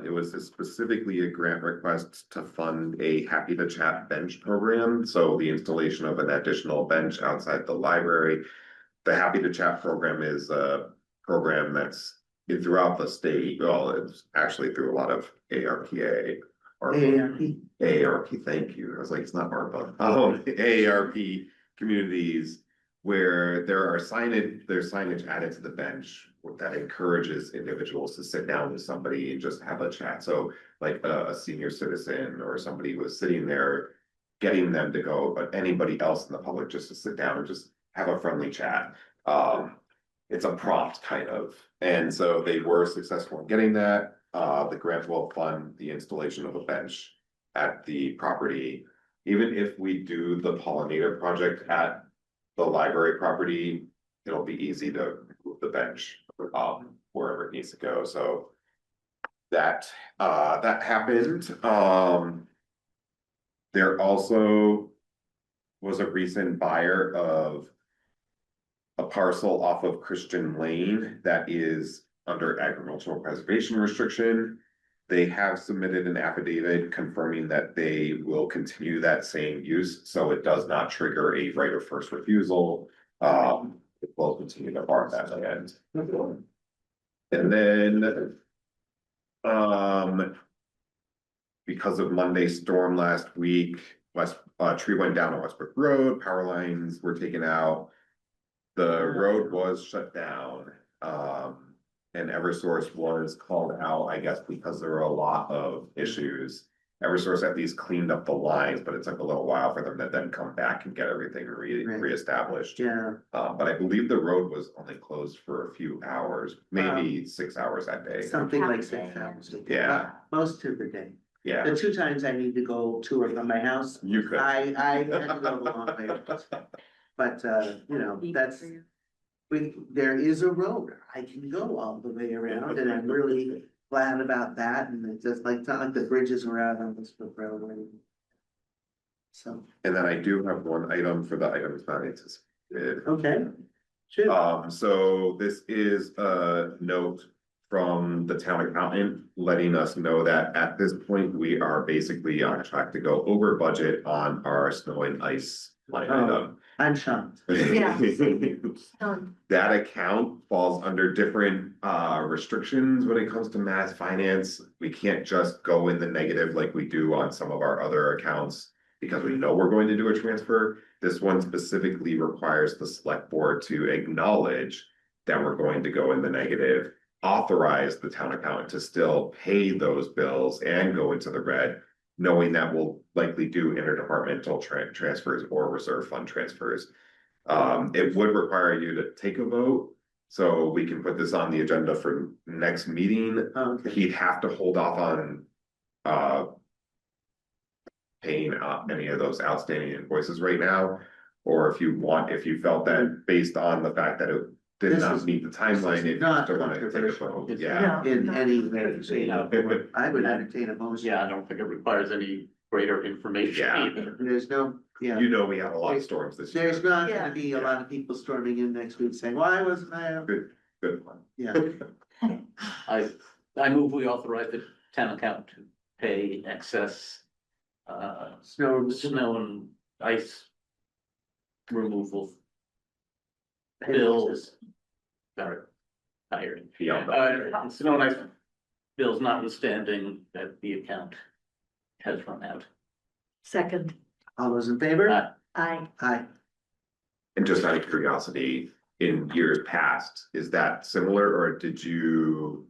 It was specifically a grant request to fund a Happy to Chat bench program, so the installation of an additional bench outside the library. The Happy to Chat program is a program that's throughout the state. Well, it's actually through a lot of ARPA. Or AARP, thank you. I was like, it's not ARPA. AARP communities where there's signage added to the bench that encourages individuals to sit down with somebody and just have a chat. So like a senior citizen or somebody was sitting there, getting them to go, but anybody else in the public just to sit down and just have a friendly chat. It's a prompt kind of, and so they were successful in getting that. The grant will fund the installation of a bench at the property. Even if we do the pollinator project at the library property, it'll be easy to move the bench wherever it needs to go. So that happened. There also was a recent buyer of a parcel off of Christian Lane that is under agricultural preservation restriction. They have submitted an affidavit confirming that they will continue that same use, so it does not trigger a right of first refusal. It will continue to farm that land. And then, because of Monday's storm last week, tree went down on Westbrook Road, power lines were taken out. The road was shut down, and Eversource was called out, I guess, because there were a lot of issues. Eversource at least cleaned up the lines, but it took a little while for them to then come back and get everything reestablished. Yeah, But I believe the road was only closed for a few hours, maybe 6 hours that day. something like 6 hours. Yeah. Most of the day. Yeah, The 2 times I need to go to or from my house, you could. I had to go the long way. But, you know, there is a road, I can go all the way around, and I'm really glad about that, and it's just like, not like the bridges are out on this road. So, And then I do have one item for the items not anticipated. okay, sure, So this is a note from the town accountant letting us know that at this point, we are basically on track to go over budget on our snow and ice line item. I'm shocked. Yeah. That account falls under different restrictions when it comes to mass finance. We can't just go in the negative like we do on some of our other accounts because we know we're going to do a transfer. This one specifically requires the select board to acknowledge that we're going to go in the negative, authorize the town accountant to still pay those bills and go into the red, knowing that we'll likely do interdepartmental transfers or reserve fund transfers. It would require you to take a vote, so we can put this on the agenda for next meeting. Okay, He'd have to hold off on paying any of those outstanding invoices right now. Or if you felt that based on the fact that it did This not is- meet the timeline, if you not still want to take a controversial. vote, yeah. in any way, shape, or form. I would entertain a motion. Yeah, I don't think it requires any greater information Yeah. either. There's no, yeah. You know, we have a lot of storms this year. There's not Yeah. gonna be a lot of people storming in next week saying, why wasn't I? Good one. Yeah, I move we authorize the town account to pay excess snow. snow and ice removal bills. Sorry, tired. Beyond Snow and ice bills notwithstanding that the account has run out. Second, All those in favor? I, Aye. And just out of curiosity, in years past, is that similar, or did you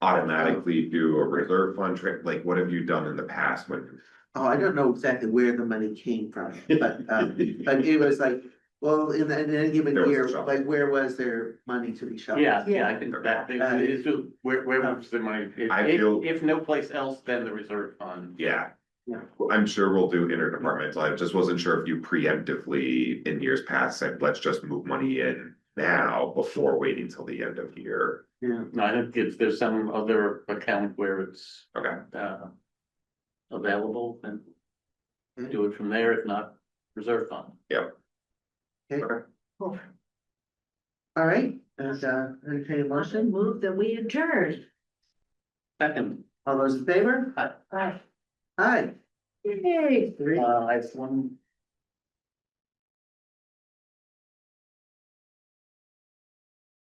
automatically do a reserve fund trip? Like, what have you done in the past when? Oh, I don't know exactly where the money came from, but it was like, well, in any given There was a year, shuffle. like, where was there money to be shoveled? Yeah, I think that is, where was the money? I feel- If no place else, then the reserve fund. Yeah. Yeah. I'm sure we'll do interdepartmental. I just wasn't sure if you preemptively in years past said, let's just move money in now before waiting till the end of the year. Yeah, No, I think if there's some other account where it's Okay. available, then do it from there. If not, reserve fund. All right, and, entertain a motion, Move that we adjourn. Second, all those in favor? Aye. Aye. Yay. Three. I have one